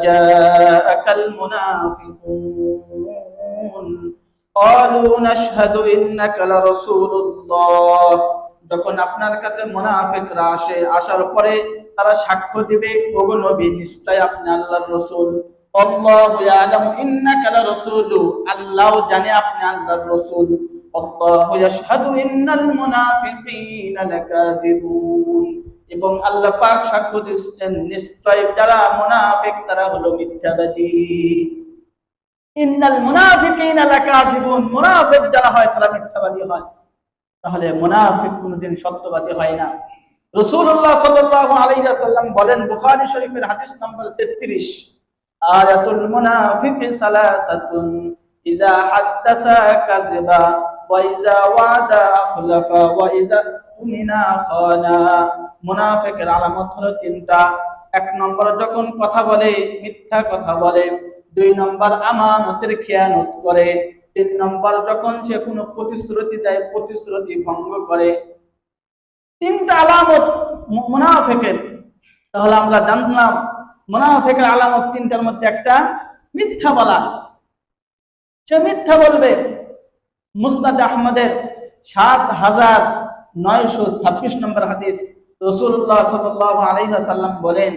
জাআকাল মুনাফিকুন ক্বালু নাশহাদু ইন্নাকা লারাসূলুল্লাহ। যখন আপনার কাছে মুনাফিকরা আসে, আসার পরে তারা সাক্ষ্য দিবে, ওগো নবী নিশ্চয় আপনি আল্লাহর রাসূল। আল্লাহু ইয়ালামু ইন্নাকা লারাসূলু, আল্লাহ জানে আপনি আল্লাহর রাসূল। আল্লাহু ইয়াশহাদু ইন্নাল মুনাফিকিনা লাকাযিবুন, এবং আল্লাহ পাক সাক্ষ্য দিচ্ছেন নিশ্চয় যারা মুনাফিক তারা হলো মিথ্যাবাদী। ইন্নাল মুনাফিকিনা লাকাযিবুন, মুনাফিক যারা হয় তারা মিথ্যাবাদী হয়। তাহলে মুনাফিক কোনদিন সত্যবাদী হয় না। রাসূলুল্লাহ সাল্লাল্লাহু আলাইহি ওয়াসাল্লাম বলেন, বুখারী শরীফের হাদিস নম্বর 33, আয়াতুল মুনাফিকি সালাসাতুন ইযা হাদাসা কাযিবা ওয়া ইযা ওয়াদা আখলাফা ওয়া ইযা তুমিনা খানা। মুনাফিকের আলামত হলো তিনটা। এক নম্বর যখন কথা বলে মিথ্যা কথা বলে, দুই নম্বর আমানতের খেয়ানত করে, তিন নম্বর যখন সে কোনো প্রতিশ্রুতি দেয় প্রতিশ্রুতি ভঙ্গ করে। তিনটা আলামত মুনাফিকের। তাহলে আমরা জানলাম মুনাফিকের আলামত তিনটার মধ্যে একটা মিথ্যা বলা। সে মিথ্যা বলবে। মুসনাদ আহমদের ৭,৯২৬ নম্বর হাদিস, রাসূলুল্লাহ সাল্লাল্লাহু আলাইহি ওয়াসাল্লাম বলেন,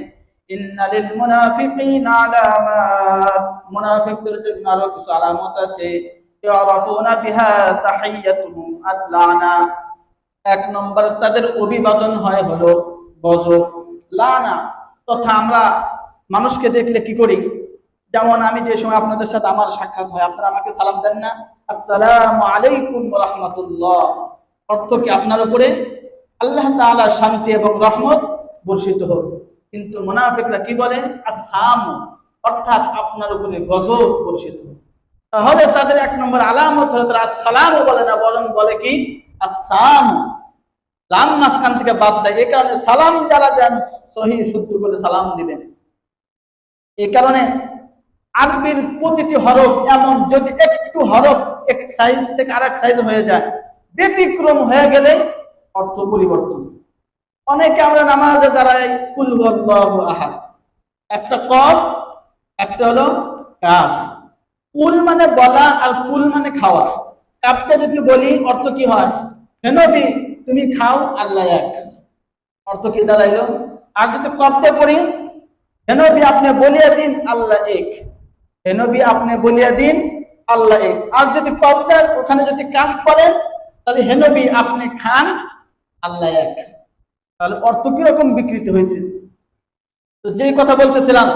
ইন্না লিল মুনাফিকিনা আলামাত, মুনাফিকদের জন্য আরো কিছু আলামত আছে। ইয়ারাফুনা বিহা তাহিয়াতুহুম আল-লানা, এক নম্বর তাদের অভিবাদন হয় হলো গজব, লানা। তথা আমরা মানুষকে দেখলে কি করি? যেমন আমি যে সময় আপনাদের সাথে আমার সাক্ষাৎ হয়, আপনারা আমাকে সালাম দেন না, আসসালামু আলাইকুম ওয়া রাহমাতুল্লাহ। অর্থ কি? আপনার উপরে আল্লাহ তাআলার শান্তি এবং রহমত বর্ষিত হোক। কিন্তু মুনাফিকরা কি বলে? আসসালাম, অর্থাৎ আপনার উপরে গজব বর্ষিত হোক। তাহলে তাদের এক নম্বর আলামত হলো তারা আসসালাম বলে না, বরং বলে কি? আসসালাম। লাম মাঝখান থেকে বাদ দেয়। এই কারণে সালাম যারা দেন সহি শুদ্ধ করে সালাম দিবেন। এই কারণে আরবির প্রতিটি হরফ এমন, যদি একটু হরফ এক সাইজ থেকে আরেক সাইজ হয়ে যায়, ব্যতিক্রম হয়ে গেলে অর্থ পরিবর্তন। অনেকে আমরা নামাজে দাঁড়াই কুল হুয়াল্লাহু আহাদ, একটা কফ একটা হলো কাফ। কুল মানে বলা আর কুল মানে খাওয়া। কাফটা যদি বলি অর্থ কি হয়? হে নবী তুমি খাও, আল্লাহ এক, অর্থ কি দাঁড়াইলো? আর যদি কফতে পড়ি, হে নবী আপনি বলিয়া দিন আল্লাহ এক, হে নবী আপনি বলিয়া দিন আল্লাহ এক। আর যদি কফটার ওখানে যদি কাফ পড়েন, তাহলে হে নবী আপনি খান, আল্লাহ এক। তাহলে অর্থ কিরকম বিকৃত হয়েছে? তো যেই কথা বলতেছিলাম,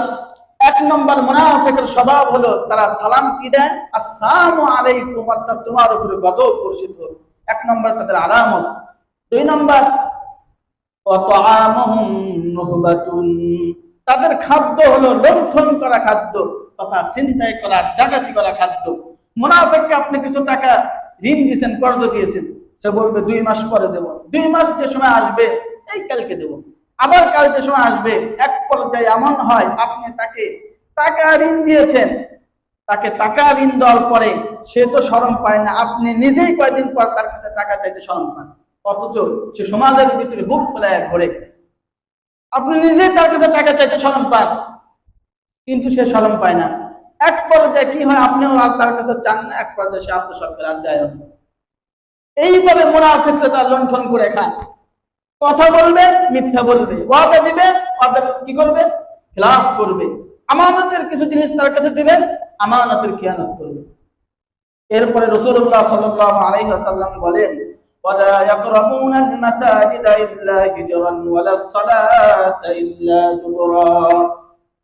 এক নম্বর মুনাফিকের স্বভাব হলো তারা সালাম কি দেয়? আসসালামু আলাইকুম, অর্থাৎ তোমার উপরে গজব বর্ষিত হোক। এক নম্বর তাদের আলামত। দুই নম্বর ওয়াতাআমুহুম নুহবাতুন, তাদের খাদ্য হলো লুণ্ঠন করা খাদ্য, তথা ছিনতাই করা, ডাকাতি করা খাদ্য। মুনাফিককে আপনি কিছু টাকা ঋণ দিয়েছেন, কর্জ দিয়েছেন, সে বলবে 2 মাস পরে দেব। 2 মাস যে সময় আসবে এই কালকে দেব, আবার কাল যে সময় আসবে। এক পর্যায়ে এমন হয় আপনি তাকে টাকা ঋণ দিয়েছেন, তাকে টাকা ঋণ দেওয়ার পরে সে তো শরম পায় না, আপনি নিজেই কয়েকদিন পর তার কাছে টাকা চাইতে শরম পান, অথচ সে সমাজের ভিতরে বুক ফেলায় ঘোরে। আপনি নিজেই তার কাছে টাকা চাইতে শরম পান, কিন্তু সে শরম পায় না। এক পর্যায়ে কি হয়, আপনিও আর তার কাছে চান না, এক পর্যায়ে সে আত্মসৎকার আর যায় না। এইভাবে মুনাফিকরা তার লুণ্ঠন করে খায়। কথা বলবে মিথ্যা বলবে, ওয়াদা দিবে ওয়াদা কি করবে? খিলাফ করবে। আমানতের কিছু জিনিস তার কাছে দিবেন, আমানতের খিয়ানত করবে। এরপরে রাসূলুল্লাহ সাল্লাল্লাহু আলাইহি ওয়াসাল্লাম বলেন, ওয়ালা ইয়াকরাবুনাল মাসাজিদা ইল্লা হিজরান ওয়ালাস সালাতা ইল্লা দুবরা,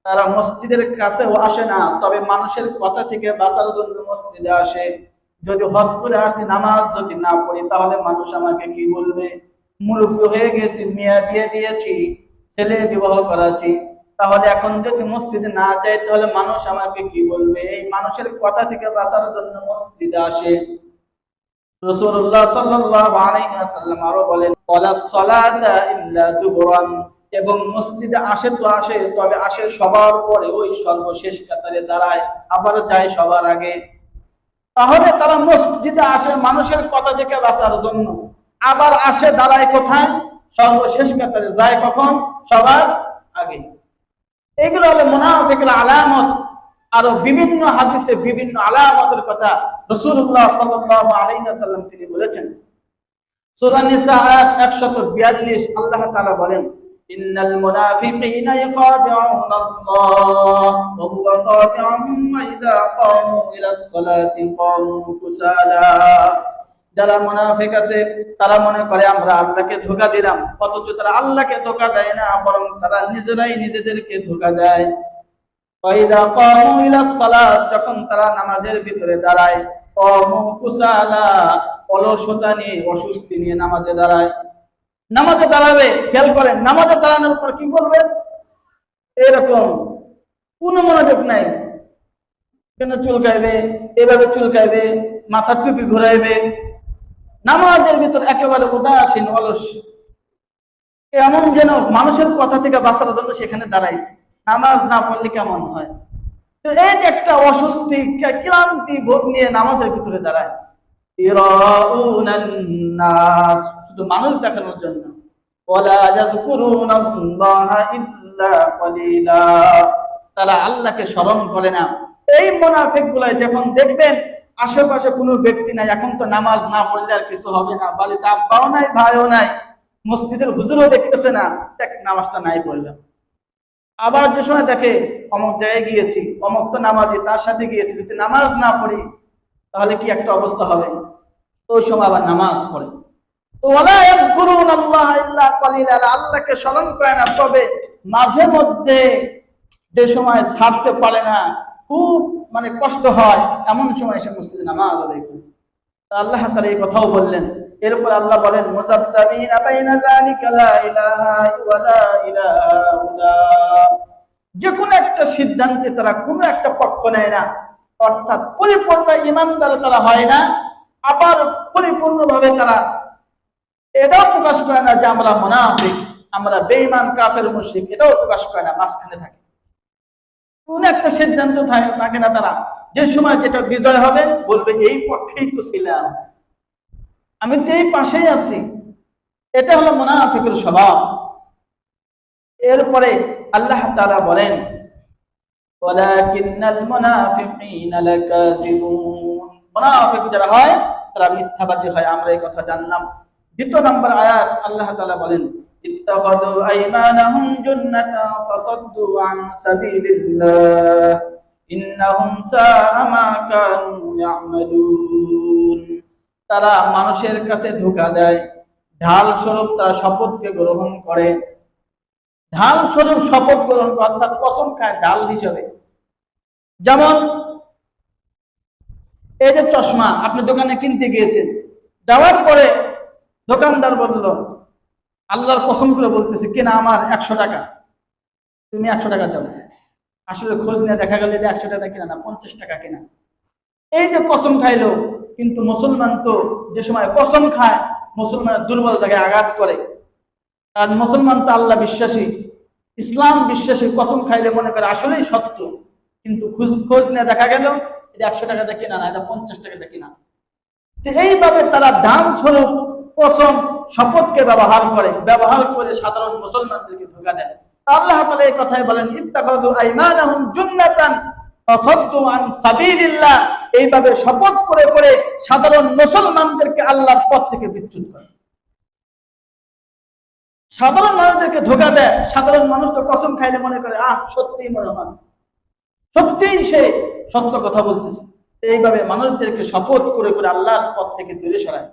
তারা মসজিদের কাছেও আসে না, তবে মানুষের কথা থেকে বাঁচার জন্য মসজিদে আসে। যদি হজ করে আসি, নামাজ যদি না পড়ি, তাহলে মানুষ আমাকে কি বলবে? মুরব্বী হয়ে গেছি, মেয়ে বিয়ে দিয়েছি, ছেলে বিবাহ করাচ্ছি, তাহলে এখন যদি মসজিদে না যাই তাহলে মানুষ আমাকে কি বলবে? এই মানুষের কথা থেকে বাঁচার জন্য মসজিদে আসে। রাসূলুল্লাহ সাল্লাল্লাহু আলাইহি ওয়াসাল্লাম আরো বলেন, ওয়ালাস সালাতা ইল্লা দুবরান, এবং মসজিদে আসে তো আসে, তবে আসে সবার পরে, ওই সর্বশেষ কাতারে দাঁড়ায়, আবার যায় সবার আগে। তাহলে তারা মসজিদে আসে মানুষের কথা থেকে বাঁচার জন্য, আবার আসে দাঁড়ায় কোথায়? সর্বশেষ কাতারে, যায় কখন? সবার আগে। এগুলো হলো মুনাফিকের আলামত। আরো বিভিন্ন হাদিসে বিভিন্ন আলামতের কথা রাসূলুল্লাহ সাল্লাল্লাহু আলাইহি ওয়াসাল্লাম তিনি বলেছেন। সূরা নিসা আয়াত 142 আল্লাহ তাআলা বলেন, ইন্নাল মুনাফিকিনা ইয়াখাদিউনা আল্লাহ ওয়া হুয়া খাদিউহুম ওয়া ইযা কামু ইলাস সালাতি কামু কুসালা। যারা মুনাফিক আছে তারা মনে করে আমরা আল্লাহকে ধোঁকা দিলাম, অথচ তারা আল্লাহকে ধোঁকা দেয় না, বরং তারা নিজেরাই নিজেদেরকে ধোঁকা দেয়। ওয়া ইযা কামু ইলাস সালাত, যখন তারা নামাজের ভিতরে দাঁড়ায়, কামু কুসালা, অলসতা নিয়ে, অসুস্থি নিয়ে নামাজে দাঁড়ায়। নামাজে দাঁড়াবে, খেয়াল করেন, নামাজে দাঁড়ানোর পর কি বলবে? এরকম কোন মনোযোগ নাই, কেন চুলকাইবে, এভাবে চুলকাইবে, মাথার টুপি ঘুরাইবে, নামাজের ভিতর একেবারে উদাসীন অলস, এমন যেন মানুষের কথা থেকে বাঁচার জন্য সেখানে দাঁড়াইছে। নামাজ না পড়লে কেমন হয়? তো এই যে একটা অস্বস্তি, ক্লান্তি বোধ নিয়ে নামাজের ভিতরে দাঁড়ায়, শুধু মানুষ দেখানোর জন্য। তারা আল্লাহকে স্মরণ করে না। এই মুনাফিক গুলাই যখন দেখবেন আশেপাশে কোনো ব্যক্তি নাই, এখন তো নামাজ না পড়লে আর কিছু হবে না, বাড়িতে আব্বাও নাই, ভাইও নাই, মসজিদের হুজুরও দেখতেছে না, দেখ নামাজটা নাই পড়লাম। আবার যে সময় দেখে অমুক জায়গায় গিয়েছি, অমুক তো নামাজি, তার সাথে গিয়েছি, যদি নামাজ না পড়ি তাহলে কি একটা অবস্থা হবে, ওই সময় আবার নামাজ পড়ে। তো ওয়ালা ইয়াযকুরুনাল্লাহ ইল্লা কালিলা, আল্লাহকে স্মরণ করে না, তবে মাঝে মধ্যে যে সময় ছাড়তে পারে না, খুব মানে কষ্ট হয়, এমন সময় সে মসজিদে নামাজ আদায় করে। আল্লাহ তাআলা এই কথাও বললেন। এরপর আল্লাহ বলেন, মুযাবযাবিনা বাইনা যালিকা লা ইলাহা ওয়া লা ইলাহা ইল্লা, যে কোনো একটা সিদ্ধান্তে তারা কোনো একটা পক্ষ নেয় না, অর্থাৎ পরিপূর্ণ ঈমানদার তারা হয় না, আবার পরিপূর্ণভাবে তারা এটাও প্রকাশ করে না যে আমরা মুনাফিক, আমরা বেঈমান, কাফের, মুশরিক, এটাও প্রকাশ করে না, মাঝখানে থাকে। কোন একটা সিদ্ধান্ত থাকে না তারা, যে সময় যেটা বিজয় হবে বলবে এই পক্ষেই তো ছিলাম, আমি তো এই পাশেই আছি। এটা হলো মুনাফিকের স্বভাব। এরপরে আল্লাহ তাআলা বলেন, ওয়ালাকিন্নাল মুনাফিকিনা লাকাযিবুন, মুনাফিক যারা হয় তারা মিথ্যাবাদী হয়, আমরা এই কথা জানলাম। দ্বিতীয় নম্বর আয়াত আল্লাহ তাআলা বলেন, ইত্তাখাযু আইমানাহুম জান্নাতা ফাসাদ্দু আন সাবিলিল্লাহ ইন্নাহুম সাআ মা কানু ইয়ামালুন। তারা মানুষের কাছে ধোঁকা দেয়, ঢাল স্বরূপ তারা শপথকে গ্রহণ করে, ঢাল স্বরূপ শপথ গ্রহণ করে, অর্থাৎ কসম খায় ঢাল হিসেবে। যেমন এই যে চশমা আপনি দোকানে কিনতে গিয়েছেন, যাওয়ার পরে দোকানদার বলল, আল্লাহর কসম করে বলতেছে কিনা আমার 100 টাকা, তুমি 100 টাকা দাও। আসলে খোঁজ নিয়ে দেখা গেল এটা 100 টাকা কিনা না, 50 টাকা কিনা। এই যে কসম খাইলো, কিন্তু মুসলমান তো যে সময় কসম খায় মুসলমানের দুর্বল জায়গায় আঘাত করে। আর মুসলমান তো আল্লাহ বিশ্বাসী, ইসলাম বিশ্বাসী, কসম খাইলে মনে করে আসলেই সত্য, কিন্তু খোঁজ নিয়ে দেখা গেল এটা 100 টাকাতে কিনা না, এটা 50 টাকাতে কিনা। তো এইভাবে তারা দাম স্বরূপ কসম, শপথকে ব্যবহার করে সাধারণ মুসলমানদেরকে ধোঁকা দেয়। আল্লাহ তাআলা এই কথাই বলেন, ইত্তাখাযু আইমানাহুম জান্নাতান ফাসাদ্দু আন সাবিলিল্লাহ, এইভাবে শপথ করে করে সাধারণ মুসলমানদেরকে আল্লাহর পথ থেকে বিচ্যুত করে। সাধারণ মানুষদেরকে ধোঁকা দেয়। সাধারণ মানুষ তো কসম খাইলে মনে করে সত্যিই মনে হয়, সত্যিই সে সত্য কথা বলতেছে। এইভাবে মানুষদেরকে শপথ করে করে আল্লাহর পথ থেকে দূরে সরায়।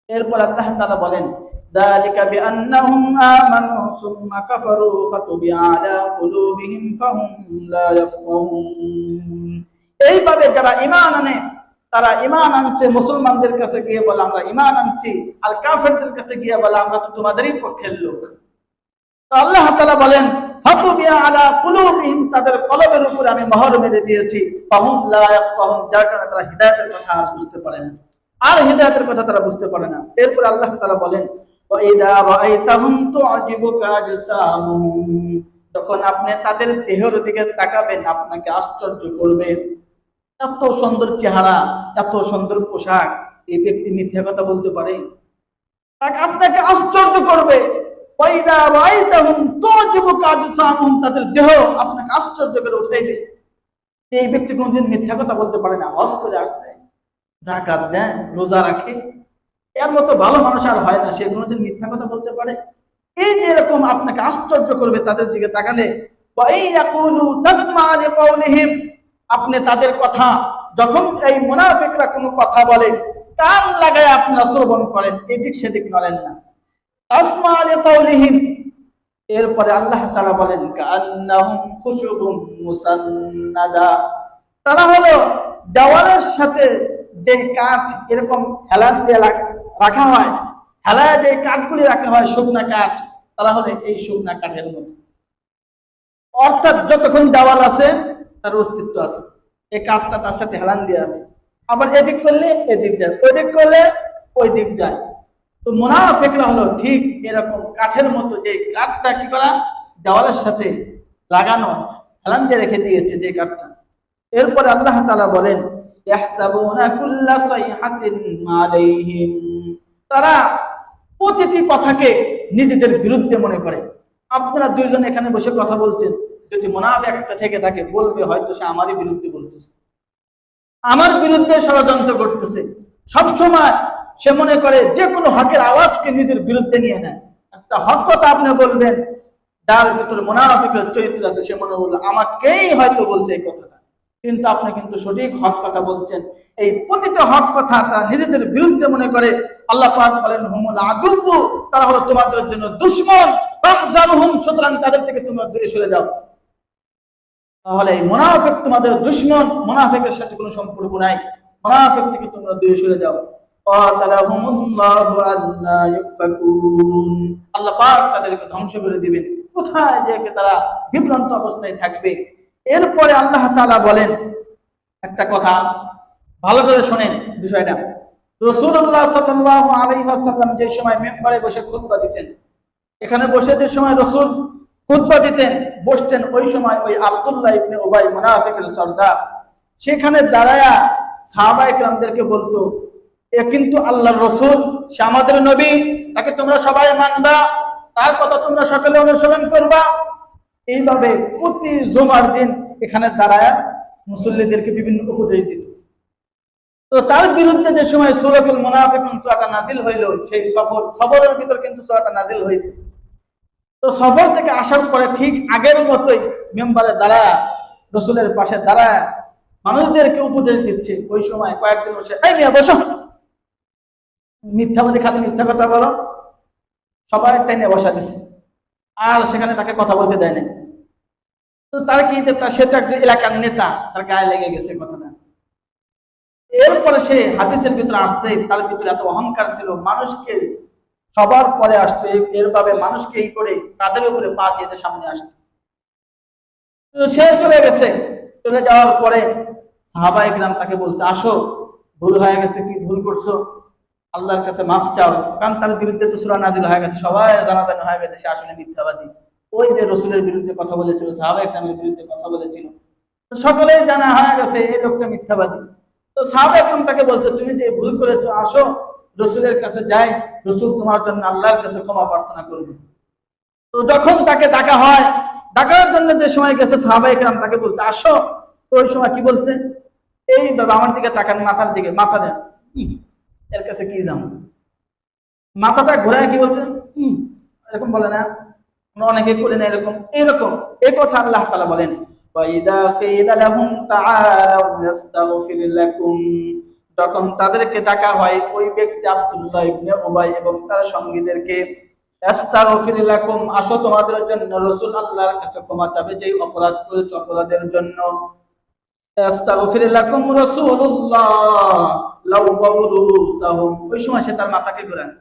এরপর আল্লাহ তাআলা বলেন, যালিকা বিআন্নাহুম আমানু সুম্মা কাফারু ফাতুবিআ আলা কুলুবিহিম ফাহুম লা ইয়াফকাহুন। এইভাবে যারা ঈমান আনে, তারা ঈমান আনছে, মুসলমানদের কাছে গিয়ে বলে আমরা ঈমান আনছি, আর কাফেরদের কাছে গিয়ে বলে আমরা তো তোমাদেরই পক্ষের লোক। তো আল্লাহ তাআলা বলেন, ফাতুবিআ আলা কুলুবিহিম, তাদের কলবের উপরে আমি মোহর মেরে দিয়েছি, ফাহুম লা ইয়াফকাহুন, যার কারণে তারা হিদায়াতের কথা আর বুঝতে পারে না, আর হিদায়াতের কথা তারা বুঝতে পারে না। এরপর আল্লাহ তাআলা বলেন, ওয়া ইযা রাআইতাহুম তু'জিবুকা আজসামুহুম, যখন আপনি তাদের দেহের দিকে তাকাবেন আপনাকে আশ্চর্য করবে। এত সুন্দর চেহারা, এত সুন্দর পোশাক, এই ব্যক্তি মিথ্যা কথা বলতে পারে? আপনাকে আশ্চর্য করবে। ওয়াইদা রাআইতাহুম তু'জিবুকা আজসামুহুম, তাদের দেহ আপনাকে আশ্চর্য করে উঠাইবে। এই ব্যক্তি কোনদিন মিথ্যা কথা বলতে পারে না, হজ করে আসছে, যাকাত দেয়, রোজা রাখে, এর মতো ভালো মানুষ আর হয় না, সে কোনোদিন মিথ্যা কথা বলতে পারে। এই যে এরকম আপনাকে আশ্চর্য করবে তাদের দিকে তাকালে। আপনি তাদের কথা, যখন এই মুনাফিকরা কোনো কথা বলে, কান লাগায় আপনারা শ্রবণ করেন, এদিক সেদিক নড়েন না। তাসমা লিকাউলিহিম, এরপরে আল্লাহ তাআলা বলেন কান্নাহুম খুশুবুম মুসান্নাদা, তারা হলো দেওয়ালের সাথে যে কাঠ এরকম হেলান দিয়ে রাখা হয়, হেলায় যে কাঠগুলি রাখা হয় শুকনা কাঠ, তারা হলো এই শুকনা কাঠের মতো। অর্থাৎ যতক্ষণ দেওয়াল আছে তার অস্তিত্ব আছে, এই কাঠটা তার সাথে হেলান দিয়ে আছে, আবার এদিক করলে এদিক যায়, ওই দিক করলে ওই দিক যায়। তো মুনাফিকরা হলো ঠিক এরকম কাঠের মতো, যে কাঠটা কি করা দেওয়ালের সাথে লাগানো, হেলান দিয়ে রেখে দিয়েছে যে কাঠটা। এরপরে আল্লাহ তাআলা বলেন ইয়াহসাবুনা কুল্লা সাইহাতিন আলাইহিম, তারা প্রতিটি কথাকে নিজেদের বিরুদ্ধে মনে করে। আপনারা দুইজন এখানে বসে কথা বলছেন, যদি মুনাফিক একটা থেকে থাকে বলবে হয়তো সে আমারই বিরুদ্ধে বলতেছে, আমার বিরুদ্ধে ষড়যন্ত্র করতেছে। সব সময় সে মনে করে যে কোনো হকের আওয়াজকে নিজের বিরুদ্ধে নিয়ে নেয়। একটা হক কথা আপনি বলবেন, যার ভিতরে মুনাফিকের চরিত্র আছে, সে মনে বললো আমাকেই হয়তো বলছে এই কথাটা, কিন্তু আপনি কিন্তু সঠিক হক কথা বলছেন। এই প্রতিটা হক কথা তারা নিজেদের বিরুদ্ধে মনে করে। আল্লাহ পাক বলেন হুমুল আদুউ, তারা হলো তোমাদের জন্য দুশমন, ফাহজারহুম, সুতরাং তাদের থেকে তোমরা দূরে সরে যাও। তাহলে এই মুনাফিক তোমাদের দুশমন, মুনাফিকের সাথে কোনো সম্পর্ক নাই, মুনাফিক থেকে তোমরা দূরে সরে যাও। আল্লাহ পাক তাদেরকে ধ্বংস করে দিবেন, কোথায় যে তারা বিভ্রান্ত অবস্থায় থাকবে। এরপরে আল্লাহ তাআলা বলেন একটা কথা, ভালো করে শোনেন বিষয়টা। রাসূলুল্লাহ সাল্লাল্লাহু আলাইহি ওয়াসাল্লাম যে সময় মিম্বারে বসে খুতবা দিতেন, এখানে বসে যে সময় রাসূল খুতবা দিতেন, বসতেন, ওই সময় ওই আব্দুল্লাহ ইবনে উবাই মুনাফিকের সর্দার সেখানে দাঁড়ায়া সাহাবায়ে কেরামদেরকে বলতো, এ কিন্তু আল্লাহর রাসূল, সে আমাদের নবী, তাকে তোমরা সবাই মানবা, তার কথা তোমরা সকলে অনুসরণ করবা। এইভাবে প্রতি জুমার দিন এখানে দাঁড়ায়া মুসল্লিদেরকে বিভিন্ন উপদেশ দিত। তো তার বিরুদ্ধে যে সময় সূরাতুল মুনাফিকুন সূরাটা নাজিল হইল, সেই সফরের ভিতর কিন্তু সূরাটা নাজিল হয়েছে। তো সফর থেকে আসার পরে ঠিক আগের মতোই মেম্বারে দাঁড়ায়, রাসূলের পাশে দাঁড়ায় মানুষদেরকে উপদেশ দিচ্ছে। ওই সময় কয়েকদিন বসে, এই মিয়া বসো, মিথ্যাবাদী, খালি মিথ্যা কথা বলো, সবাই টেনে বসা দিচ্ছে, আর সেখানে তাকে কথা বলতে দেয় না। তো তার কি, সে তো একজন এলাকার নেতা, তার গায়ে লেগে গেছে কথাটা। এরপরে সে হাদিসের ভিতরে আসছে, তার ভিতরে এত অহংকার ছিল, মানুষকে সবার পরে আসতো, এরভাবে মানুষকে এই করে তাদের উপরে পা দিয়ে সামনে আসতো। তো সে চলে গেছে, চলে যাওয়ার পরে সাহাবায়ে কেরাম তাকে বলছে, আসো, ভুল হয়ে গেছে, কি ভুল করছো, আল্লাহর কাছে মাফ চাও। কারণ তার বিরুদ্ধে তো সূরা নাজিল হয়ে গেছে, সবাই জানাজানি হয়ে গেছে সে আসলে মিথ্যাবাদী। ওই যে রাসূলের বিরুদ্ধে কথা বলেছিল, সাহাবায়ে কেরামের বিরুদ্ধে কথা বলেছিল, তো সকলেই জানা হয়ে গেছে এই লোকটা মিথ্যাবাদী। তো সাহাবায়ে কেরাম তাকে বলছে, তুমি যে ভুল করেছো, আসো রাসূলের কাছে যাই, রাসূল তোমার জন্য আল্লাহর কাছে ক্ষমা প্রার্থনা করবে। তো যখন তাকে ডাকা হয়, ডাকার জন্য যে সময় গেছে, সাহাবায়ে কেরাম তাকে বলছে আসো। তো ওই সময় কি বলছে, এইভাবে আমার দিকে তাকান, মাথার দিকে মাথা দেন, এর কাছে কি যাম, মাথাটা ঘোরায় কি বলছেন, এরকম বলে না, অনেকে করে না এরকম, এরকম এই কথা আল্লাহ তাআলা বলেন, ওয়াইদা কিলা লাহুম তাআলাউ ইস্তাগফির লাকুম, যখন তাদেরকে ডাকা হয় ওই ব্যক্তি আব্দুল্লাহ ইবনে উবাই এবং তার সঙ্গীদেরকে, ইস্তাগফির লাকুম, আসো তোমাদের জন্য রাসূল আল্লাহর কাছে ক্ষমা চাবে, যেই অপরাধ করেছে অপরাধের জন্য। ইস্তাগফির লাকুম রাসূলুল্লাহ লাওয়াউ রুসাহুম, ওই সময় সে তার মাথাকে ঘোরায়,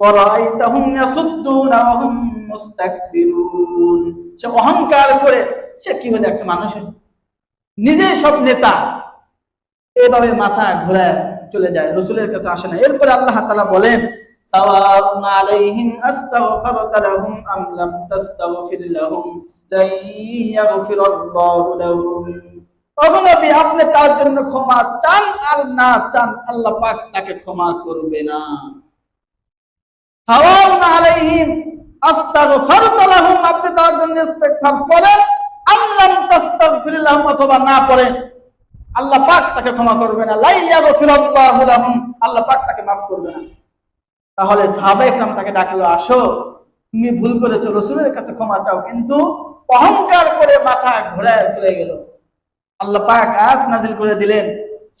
ওয়ারাইতাহুম ইয়াসুদ্দুনা ওয়া হুম মুস্তাকবিরুন, সে অহংকার করে, সে কি হলো একটা মানুষ, নিজে সব নেতা, এভাবে মাথা ঘোরায় চলে যায়, রাসূলের কাছে আসে না। এরপরে আল্লাহ তাআলা বলেন, সাওয়াউন আলাইহিম আস্তাগফারতা লাহুম আম লাম তাস্তাগফির লাহুম লা ইয়াগফিরাল্লাহু লাহুম, ওগো নবী, আপনি তার জন্য ক্ষমা চান আর না চান, আল্লাহ পাক তাকে ক্ষমা করবে না। সাওয়াউন আলাইহিম আস্তাগফারতু লাহুম, আপনি তার জন্য ইস্তিগফার করেন, আম লাম তাস্তাগফির লাহুম, অথবা না করেন, আল্লাহ পাক তাকে ক্ষমা করবে না। লা ইয়াগফিরুল্লাহু লাহুম, আল্লাহ পাক তাকে মাফ করবে না। তাহলে সাহাবায়ে কেরাম তাকে ডাকলো, আসো তুমি ভুল করেছো, রাসূলের কাছে ক্ষমা চাও, কিন্তু অহংকার করে মাথা ঘোরায় চলে গেল। আল্লাহ পাক আয়াত নাযিল করে দিলেন,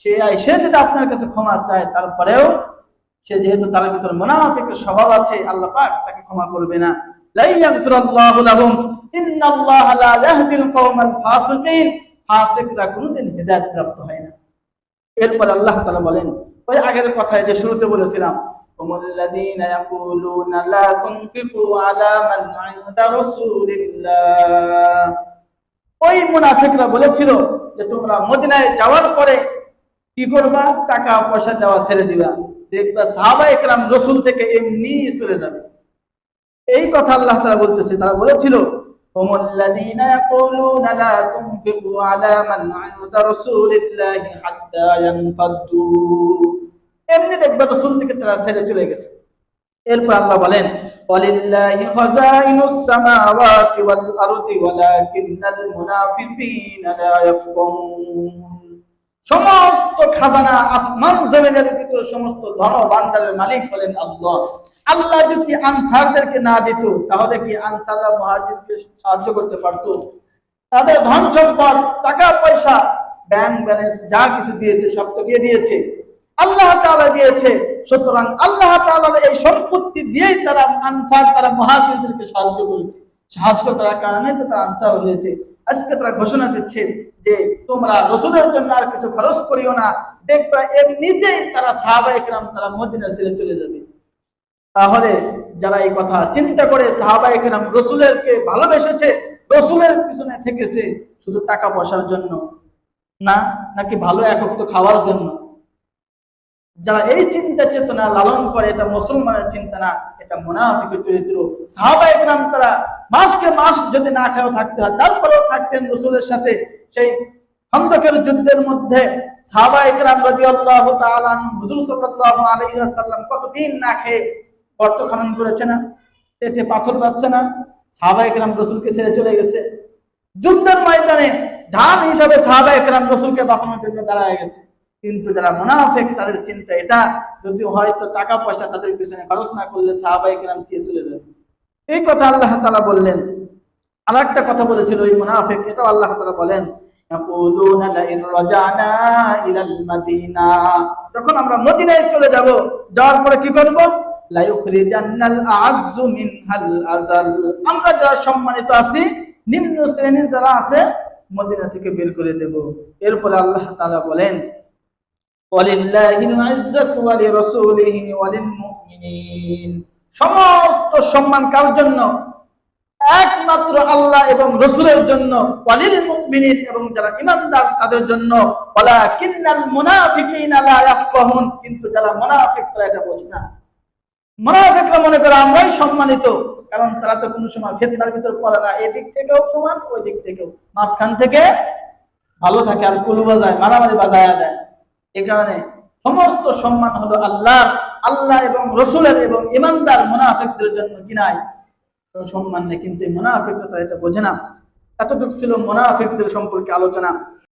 সে যদি আপনার কাছে ক্ষমা চায়, তারপরেও সে যেহেতু তার ভিতর মুনাফিকের স্বভাব আছে, আল্লাহ পাক তাকে ক্ষমা করবে না। লা ইয়াগফিরুল্লাহু লাহুম ইন্নাল্লাহা লা ইয়াহদিল কওমাল ফাসিকিন, ফাসিকরা কোনদিন হেদায়েত প্রাপ্ত হয় না। এরপর আল্লাহ তাআলা বলেন, ওই আগের কথায় যে শুরুতে বলেছিলাম, হুমুল্লাযীনা ইয়াকুলুনা লা তুনফিকু আলা মান ইনদা রাসূলিল্লাহ, ওই মুনাফিকরা বলেছিল যে তোমরা মদিনায় যাওয়ার পরে কি করবা, টাকা পয়সা দেওয়া ছেড়ে দিবা, দেখবা সাহাবায়ে কেরাম রাসূল থেকে এমনি চলে যাবে। এই কথা আল্লাহ তাআলা বলতেছে। তারা বলেছিল, হুমুল্লাযীনা ইয়াকুলুনা লা তুনফিকু আলা মান ইনদা রাসূলিল্লাহি হাত্তা ইয়ানফাদু, এমনি দেখবা রাসূল থেকে তারা ছেড়ে চলে গেছে। এরপর আল্লাহ বলেন, ওয়ালিল্লাহি খাযাইনুস সামাওয়াতি ওয়াল আরদি ওয়ালাকিন্নাল মুনাফিকিনা লা ইয়াফকাহুন, সমস্ত খাজানা আসমান জমিনের ভিতর সমস্ত ধন ভান্ডারের মালিক হলেন আল্লাহ। আল্লাহ যদি আনসারদেরকে না দিত, তাহলে কি আনসাররা মুহাজিরকে সাহায্য করতে পারতো? তাদের ধন সম্পদ, টাকা পয়সা, ব্যাংক ব্যালেন্স যা কিছু দিয়েছে সব তো কে দিয়েছে? আল্লাহ তাআলা দিয়েছে। সুতরাং আল্লাহ তাআলার এই সম্পত্তি দিয়েই তারা আনসার, তারা মুহাজিরদেরকে সাহায্য করেছে। সাহায্য করার কারণে তো তারা আনসার হয়েছে। আজকে তারা ঘোষণা দিচ্ছে যে তোমরা রাসূলের জন্য আর কিছু খরচ করিও না, দেখবা এমনিতেই তারা সাহাবায়ে কেরাম তারা মদিনা ছেড়ে চলে যাবে। তাহলে যারা এই কথা চিন্তা করে সাহাবায়ে কেরাম রাসূলকে ভালোবেসেছে, রাসূলের পিছনে থেকেছে শুধু টাকা পয়সার জন্য না, নাকি ভালো এক ওয়াক্ত খাওয়ার জন্য, যারা এই চিন্তা চেতনা লালন করে, এটা মুসলমানের চিন্তা না, এটা মুনাফিকের চরিত্র। সাহাবায়ে কেরাম তারা মাসকে মাস যদি না খেয়েও থাকতে হয়, তারপরেও থাকতেন রাসূলের সাথে। সেই খন্দকের যুদ্ধের মধ্যে সাহাবায়ে কেরাম রাদিয়াল্লাহু তাআলা হুজুর সাল্লাল্লাহু আলাইহি ওয়াসাল্লাম কতদিন না খেয়ে গর্ত খনন করেছে না, পেটে পাথর বাঁধছে না, সাহাবায়ে কেরাম রাসূলকে ছেড়ে চলে গেছে। যুদ্ধের ময়দানে ঢাল হিসাবে সাহাবায়ে কেরাম রাসূলকে বাঁচানোর জন্য দাঁড়ায় গেছে। কিন্তু যারা মুনাফিক তাদের চিন্তা এটা, যদি হয়তো টাকা পয়সা তাদের পিছনে খরচ না করলে সাহাবায়ে কেরাম দিয়ে চলে যাবে। এই কথা আল্লাহ তাআলা বললেন। আরেকটা কথা বলেছিল ওই মুনাফিক, এটাও আল্লাহ তাআলা বলেন, ইয়াকুলুনা লা ইন রাজানা ইলাল মাদিনা, যখন আমরা মদিনায় চলে যাব, যাওয়ার পরে কি করব, লা ইউখরিজান্নাল আ'আজ্জু মিনহাল আযাল, আমরা যারা সম্মানিত আছি, নিম্ন শ্রেণীর যারা আছে মদিনা থেকে বের করে দেব। এরপর আল্লাহ তাআলা বলেন, ওয়ালিল্লাহিল ইজ্জাতু ওয়া লিরাসূলিহি ওয়া লিল মুমিনিন, সমস্ত সম্মান কার জন্য? একমাত্র আল্লাহ এবং রাসূলের জন্য। ওয়ালিল মুমিনিন, এবং যারা ঈমানদার তাদের জন্য। ওয়ালাকিন্নাল মুনাফিকিনা লা ইয়াফকাহুন, কিন্তু যারা মুনাফিক তারা এটা বোঝে না। মুনাফিকরা মনে করে আমরাই সম্মানিত, কারণ তারা তো কোনো সময় ফিতনার ভিতর পড়ে না, এই দিক থেকেও সমান, ওই দিক থেকেও মাঝখান থেকে ভালো থাকে, আর কুলু বাজায়, মারামারি বাজায়া দেয়। এই কারণে সমস্ত সম্মান হলো আল্লাহর, আল্লাহ এবং রাসূলের এবং ঈমানদার মুনাফিকদের জন্য কি নাই? সম্মান নেই। কিন্তু এই মুনাফিকরা এটা বোঝে না। এতটুকু ছিল মুনাফিকদের সম্পর্কে আলোচনা।